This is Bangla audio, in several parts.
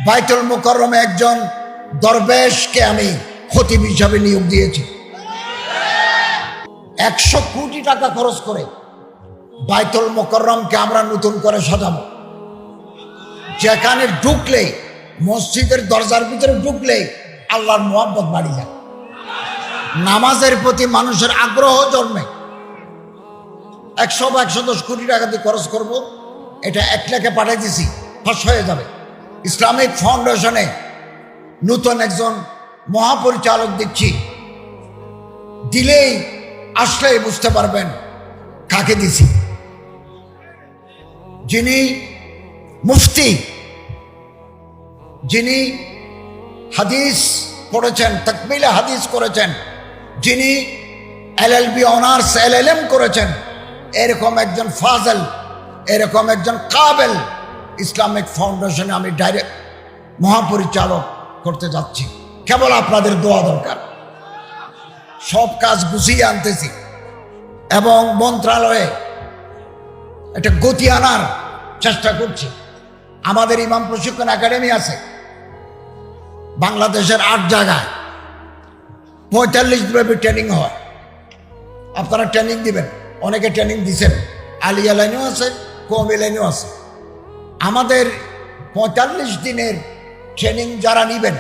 বাইতুল মুকাররমে একজন দরবেশকে আমি খতিব হিসাবে নিয়োগ দিয়েছি। 100 কোটি টাকা খরচ করে বাইতুল মুকাররমকে আমরা নতুন করে সাজাবো। যেখানে ঢুকলেই, মসজিদের দরজার ভিতরে ঢুকলেই আল্লাহর মুহাব্বত বাড়ি যায়, নামাজের প্রতি মানুষের আগ্রহ জন্মে। 110 কোটি টাকা দিয়ে খরচ করব, এটা 1 লাখে পাঠিয়ে দিছি, ফাঁস হয়ে যাবে। ইসলামিক ফাউন্ডেশনে নতুন একজন মহাপরিচালক দিচ্ছি, দিলেই আসলেই বুঝতে পারবেন কাকে দিছি। যিনি মুফতি, যিনি হাদিস পড়েছেন, তাকমিলে হাদিস করেছেন, যিনি LLB অনার্স LLM করেছেন, এরকম একজন ফাজল, এরকম একজন কাবেল ইসলামিক ফাউন্ডেশনে আমি ডাইরেক্ট মহাপরিচালক করতে যাচ্ছি। কেবল আপনাদের দোয়া দরকার। সব কাজ গুছিয়ে আনতেছি এবং মন্ত্রণালয়ে একটা গতি আনার চেষ্টা করছি। আমাদের ইমাম প্রশিক্ষণ একাডেমি আছে বাংলাদেশের 8 জায়গায়, 45 দিনব্যাপী ট্রেনিং হয়। আপনারা ট্রেনিং দিবেন, অনেকে ট্রেনিং দিচ্ছেন, আলিয়া লাইনেও আছে, কওমি লাইনেও আছে। আমাদের 45 দিনের ট্রেনিং যারা নেবেন,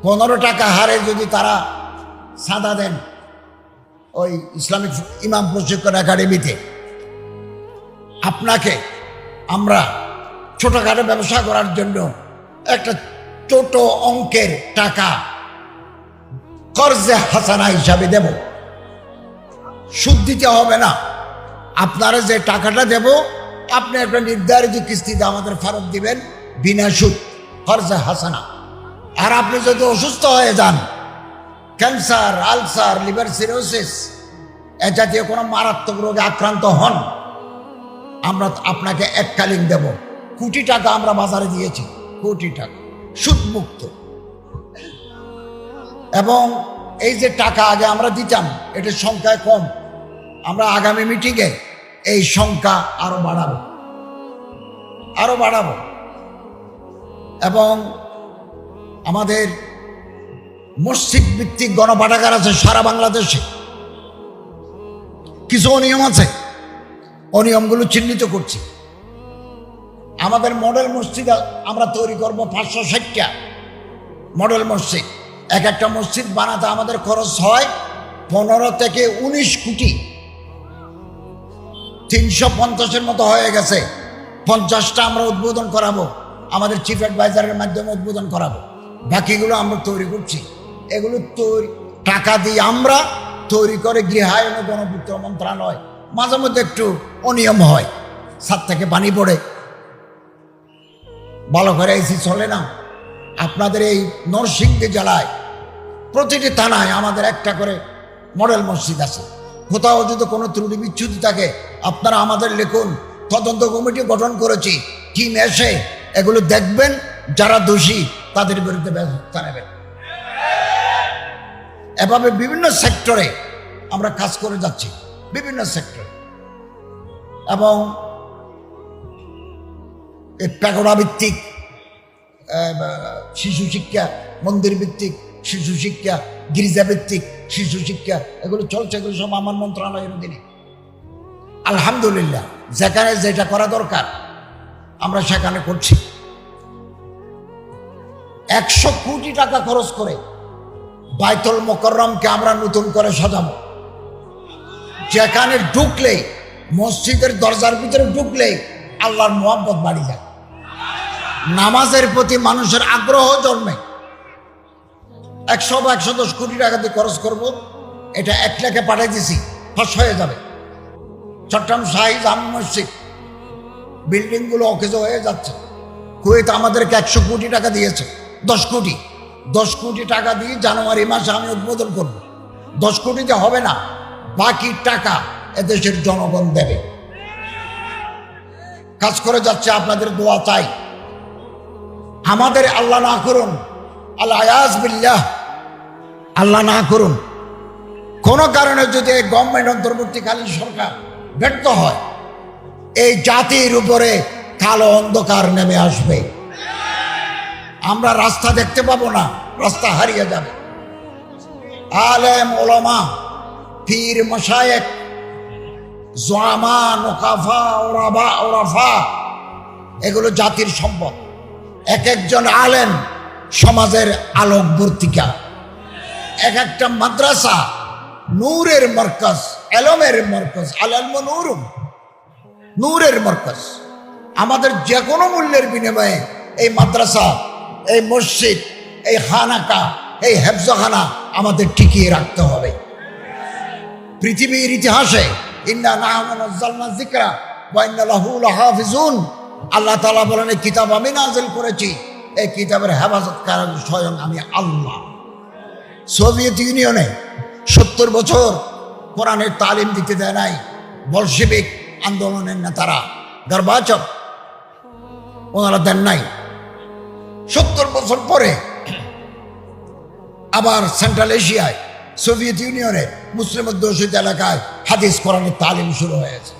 15 টাকা হারে যদি তারা চাঁদা দেন ওই ইসলামিক ইমাম প্রশিক্ষণ একাডেমিতে, আপনাকে আমরা ছোটখাটো ব্যবসা করার জন্য একটা ছোট অঙ্কের টাকা কর্জে হাসানা হিসাবে দেব। সুদ দিতে হবে না। আপনারা যে টাকাটা দেব, আপনি একটা নির্ধারিত কিস্তিতে আমাদের ফেরত দিবেন বিনা সুদ, কর্জে হাসানা। আর আপনি যদি অসুস্থ হয়ে যান, ক্যান্সার, আলসার, লিভার সিরোসিস এ জাতীয় কোনো মারাত্মক রোগে আক্রান্ত হন, আমরা আপনাকে এককালীন দেব। কোটি টাকা আমরা বাজারে দিয়েছি, কোটি টাকা সুদমুক্ত। এবং এই যে টাকা আগে আমরা দিতাম, এটার সংখ্যায় কম, আমরা আগামী মিটিংয়ে এই সংখ্যা আরো বাড়াবো। এবং আমাদের মসজিদ ভিত্তিক গণপাঠাগার আছে সারা বাংলাদেশে। কিছু অনিয়ম আছে, অনিয়মগুলো চিহ্নিত করছি। আমাদের মডেল মসজিদ আমরা তৈরি করব 560টা মডেল মসজিদ। এক একটা মসজিদ বানাতে আমাদের খরচ হয় 15 থেকে 19 কোটি। 350-এর মতো হয়ে গেছে। 50টা আমরা উদ্বোধন করাবো, আমাদের চিফ অ্যাডভাইজারের মাধ্যমে উদ্বোধন করাবো। বাকিগুলো আমরা তৈরি করছি। এগুলো টাকা দিয়ে আমরা তৈরি করে গৃহায়ন ও গণপূর্ত মন্ত্রণালয়। মাঝে মধ্যে একটু অনিয়ম হয়, ছাদ থেকে পানি পড়ে, ভালো করে এসি চলে না। আপনাদের এই নরসিংদী জেলায় প্রতিটি থানায় আমাদের একটা করে মডেল মসজিদ আছে। কোথাও যদি কোনো ত্রুটি বিচ্ছুতি থাকে, আপনারা আমাদের লিখুন, তদন্ত কমিটি গঠন করেছি, টিম এসে এগুলো দেখবেন, যারা দোষী তাদের বিরুদ্ধে ব্যবস্থা নেবেন। এভাবে বিভিন্ন সেক্টরে আমরা কাজ করে যাচ্ছি, বিভিন্ন সেক্টরে। এবং এই প্যাগোডা ভিত্তিক শিশু শিক্ষা, মন্দির ভিত্তিক শিশু শিক্ষা, গির্জা ভিত্তিক শিশু শিক্ষা, এগুলো চলছে। এগুলো সব আমার মন্ত্রণালয়ের অধীনে। আলহামদুলিল্লাহ, যেখানে যেটা করা দরকার আমরা সেখানে করছি। 100 কোটি টাকা খরচ করে বাইতুল মুকাররমকে আমরা নতুন করে সাজাবো। যেখানে ঢুকলেই, মসজিদের দরজার ভিতরে ঢুকলেই আল্লাহর মুহাব্বত বাড়ি যায়, নামাজের প্রতি মানুষের আগ্রহ জন্মে। 110 কোটি টাকা দিয়ে খরচ করব, এটা 1 লাখে পাঠিয়ে দিছি, ফাঁস হয়ে যাবে। চট্টগ্রাম শাহী জামে মসজিদ বিল্ডিংগুলো অকেজো হয়ে যাচ্ছে। কুয়েত আমাদেরকে 100 কোটি টাকা দিয়েছে, 10 কোটি টাকা দিয়ে জানুয়ারি মাসে আমি উদ্বোধন করব। 10 কোটিতে হবে না, বাকি টাকা এদেশের জনগণ দেবে। কাজ করে যাচ্ছে, আপনাদের দোয়া চাই। আমাদের আল্লাহ না করুন, আল-আয়াজ বিল্লাহ, আল্লাহ না করুন, কোনো কারণে যদি এই গভর্নমেন্ট অন্তর্বর্তীকালীন সরকার ব্যর্থ হয়, এই জাতির উপরে কালো অন্ধকার নেমে আসবে। আমরা রাস্তা দেখতে পাবো না, রাস্তা হারিয়ে যাবে। আলেম ওলামা, পীর মাশায়েখ, জোয়ামা, নোকাফা, ওরাবা, ওরাফা, এগুলো জাতির সম্পদ। এক একজন আলেম সমাজের আলোকবর্তিকা। এক একটা মাদ্রাসা নূরের মরকজ, এলমের মরকজ। আল ইলমু নূরুন, নূরের মরকজ। আমাদের যে কোনো মূল্যের বিনিময়ে এই মাদ্রাসা, এই মসজিদ, এই খানাকা, এই হেফজখানা আমাদের টিকিয়ে রাখতে হবে। পৃথিবীর ইতিহাসে ইন্না নাহনু নাযালনা যিকরা ওয়া ইন্না লাহু লাহাফিজুন, আল্লাহ তাআলা বলেন এই কিতাব আমি নাযিল করেছি, এই কিতাবের হেফাজতকারী স্বয়ং আমি আল্লাহ। সোভিয়েত ইউনিয়নে 70 বছর কোরআনের তালিম দিতে দেয় নাই বলশেভিক আন্দোলনের নেতারা, গর্বাচব, ওনারা দেন নাই। 70 বছর পরে আবার সেন্ট্রাল এশিয়ায়, সোভিয়েত ইউনিয়নে, মুসলিম অধ্যুষিত এলাকায় হাদিস কোরআনের তালিম শুরু হয়েছে।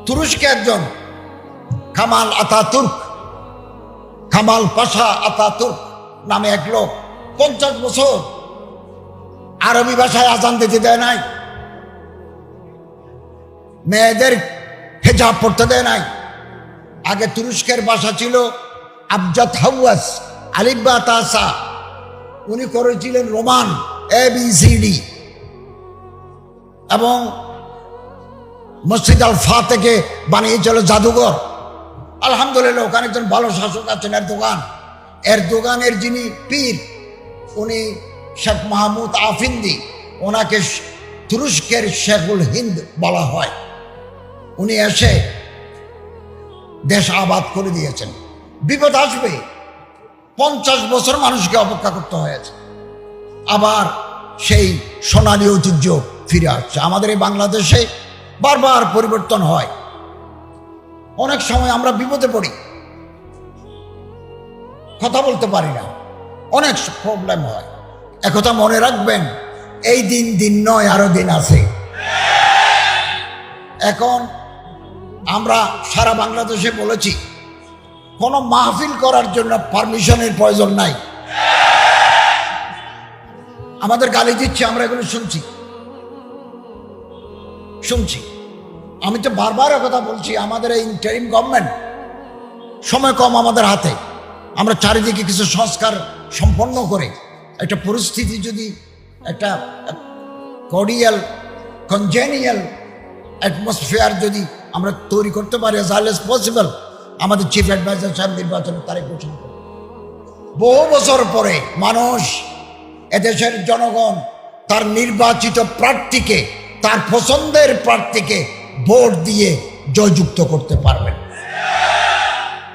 তুরস্কে একজন কামাল আতাতুর্ক, কামাল পাশা আতাতুর্ক নামে এক লোক 50 বছর আরবি ভাষায় আজান দিতে দেয় নাই, মেয়েদের হেজাব পড়তে দেয় নাই। আগে তুরস্কের ভাষা ছিল আবজাদ হাওয়াস, আলিফ বা তাসা। উনি করেছিলেন রোমান, ABCD, এবং মসজিদ আল ফাতেকে বানিয়েছিল জাদুঘর। আলহামদুলিল্লাহ, ওখানে একজন ভালো শাসক আছেন, এরদোগানের যিনি পীর, উনি শেখ মাহমুদ আফিন্দি, ওনাকে তুরস্কের শেখুল হিন্দ বলা হয়। উনি এসে দেশ আবাদ করে দিয়েছেন। বিপদ আসবে, 50 বছর মানুষকে অপেক্ষা করতে হয়েছে। আবার সেই সোনালী ঐতিহ্য ফিরে আসছে। আমাদের এই বাংলাদেশে বারবার পরিবর্তন হয়, অনেক সময় আমরা বিপদে পড়ি, কথা বলতে পারি না, অনেক প্রবলেম হয়। একথা মনে রাখবেন, এই দিন দিন নয়, আরো দিন আছে। এখন আমরা সারা বাংলাদেশে বলেছি, কোনো মাহফিল করার জন্য পারমিশনের প্রয়োজন নাই। আমাদের গালি দিচ্ছে, আমরা এগুলো শুনছি। আমি তো বারবার কথা বলছি, আমাদের এই ইন্টারিম গভর্নমেন্ট, সময় কম আমাদের হাতে। আমরা চারিদিকে কিছু সংস্কার সম্পন্ন করে একটা পরিস্থিতি, যদি একটা কর্ডিয়াল কনজেনিয়াল অ্যাটমসফিয়ার যদি আমরা তৈরি করতে পারি, as early as possible, আমাদের চিফ অ্যাডভাইজার সাহেব নির্বাচনের তারিখ ঘোষণা করে। বহু বছর পরে মানুষ, এদেশের জনগণ তার নির্বাচিত প্রার্থীকে, তার পছন্দের প্রার্থীকে ভোট দিয়ে জয়যুক্ত করতে পারবেন।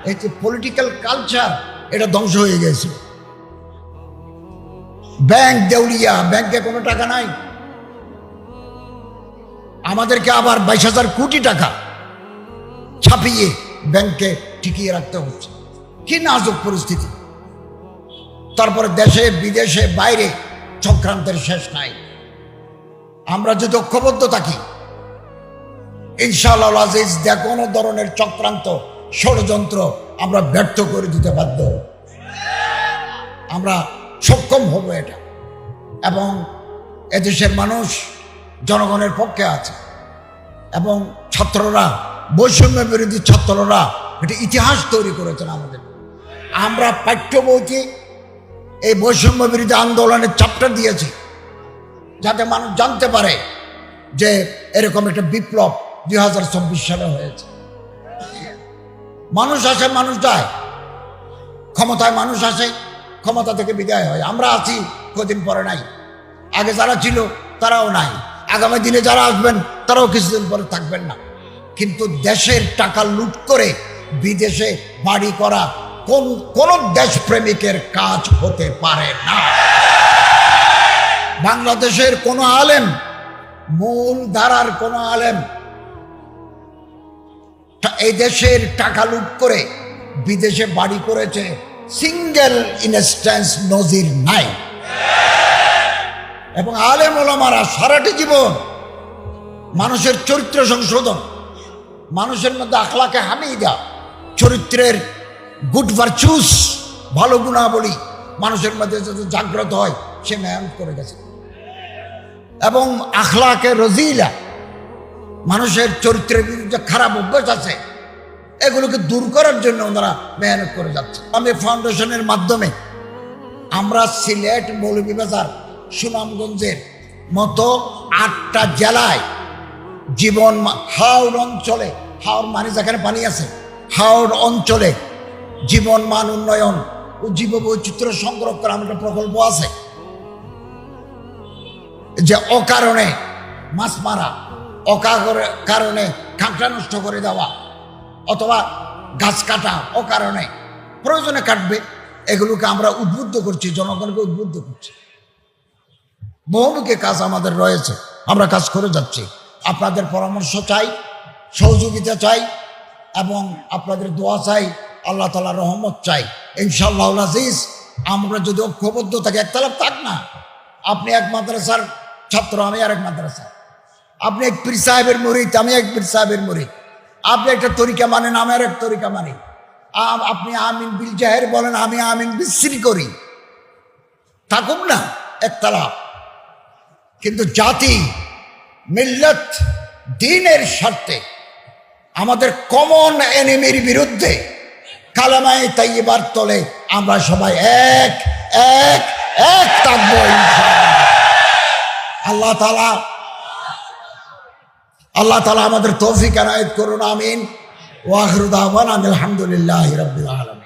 এই যে পলিটিক্যাল কালচার, এটা ধ্বংস হয়ে গেছে। ব্যাংক দেউলিয়া, ব্যাংকে কোনো টাকা নাই। আমাদেরকে আবার 22,000 কোটি টাকা ছাপিয়ে ব্যাংকে টিকিয়ে রাখতে হচ্ছে। কি নাজুক পরিস্থিতি। তারপরে দেশে বিদেশে বাইরে চক্রান্তের শেষ নাই। আমরা যদি ঐক্যবদ্ধ থাকি, ইনশাআল্লাহ আজিজ, যে কোনো ধরনের চক্রান্ত, ষড়যন্ত্র আমরা ব্যর্থ করে দিতে বাধ্য, আমরা সক্ষম হব এটা। এবং এদেশের মানুষ জনগণের পক্ষে আছে, এবং ছাত্ররা, বৈষম্য বিরোধী ছাত্ররা এটা ইতিহাস তৈরি করেছেন আমাদের। আমরা পাঠ্য বইতে এই বৈষম্য বিরোধী আন্দোলনের চ্যাপ্টার দিয়েছি, যাতে মানুষ জানতে পারে যে এরকম একটা বিপ্লব 2024 সালে হয়েছে। মানুষ আসে, মানুষ যায়, ক্ষমতায় মানুষ আসে, ক্ষমতা থেকে বিদায় হয়। আমরা আছি, কদিন পরে নাই। আগে যারা ছিল তারাও নাই, আগামী দিনে যারা আসবেন তারাও কিছুদিন পরে থাকবেন না। কিন্তু দেশের টাকা লুট করে বিদেশে বাড়ি করা কোন দেশপ্রেমিকের কাজ হতে পারে না। বাংলাদেশের কোন আলেম, মূল ধারার কোন আলেম এই দেশের টাকা লুট করে বিদেশে বাড়ি করেছে, সিঙ্গেল ইনস্ট্যান্স নজির নাই। এবং আলেম ওলামারা সারাটি জীবন মানুষের চরিত্র সংশোধন, মানুষের মধ্যে আখলাকে হামিদা, চরিত্রের গুড ভার্চুস ভালো গুণাবলী মানুষের মধ্যে যাতে জাগ্রত হয় সে মেহনত করে গেছে। এবং আখলাকে রজিলা, মানুষের চরিত্রের বিরুদ্ধে খারাপ অভ্যাস আছে, এগুলোকে দূর করার জন্য ওনারা মেহনত করে যাচ্ছে। আমি ফাউন্ডেশনের মাধ্যমে আমরা সিলেট, মৌলভীবাজার, সুনামগঞ্জের মতো 8টা জেলায় জীবন হাওড় অঞ্চলে, হাওড় মানে যেখানে পানি আছে, হাওড় অঞ্চলে জীবন মান উন্নয়ন ও জীববৈচিত্র্য সংরক্ষণ আমার একটা প্রকল্প আছে। যে অকারণে মাছ মারা, কারণে খাঁকড়া নষ্ট করে দেওয়া অথবা গাছ কাটা অকারণে, প্রয়োজনে কাটবে, এগুলোকে আমরা উদ্বুদ্ধ করছি, জনগণকে উদ্বুদ্ধ করছি। বহুমুখী কাজ আমাদের রয়েছে, আমরা কাজ করে যাচ্ছি। আপনাদের পরামর্শ চাই, সহযোগিতা চাই এবং আপনাদের দোয়া চাই, আল্লাহ তাআলার রহমত চাই। ইনশাআল্লাহ আজিজ, আমরা যদি ঐক্যবদ্ধ থাকি, একতলাপ থাক না, আপনি এক মাদ্রাসার ছাত্র, আমি আরেক মাদ্রাসা, আপনি এক পীর সাহেবের মুরিদ, আমি এক পীর সাহেবের মুরিদ, আপনি একটা তরিকা মানেন, আমি আর এক তরিকা মানি, আপনি আমিন বিল জাহের বলেন, আমি আমিন বিসরি করি, থাকুক না একতলাপ। কিন্তু জাতি, মিল্লত, দ্বীনের স্বার্থে আমাদের কমন এনিমির বিরুদ্ধে কালেমায়ে তাইয়্যিবার তলে আমরা সবাই এক এক এক থাকবো ইনশাআল্লাহ। আল্লাহ তাআলা আমাদের তৌফিক এনায়েত করুন, আমিন। ওয়া আখিরু দাওয়ানা আলহামদুলিল্লাহি রাব্বিল আলামিন।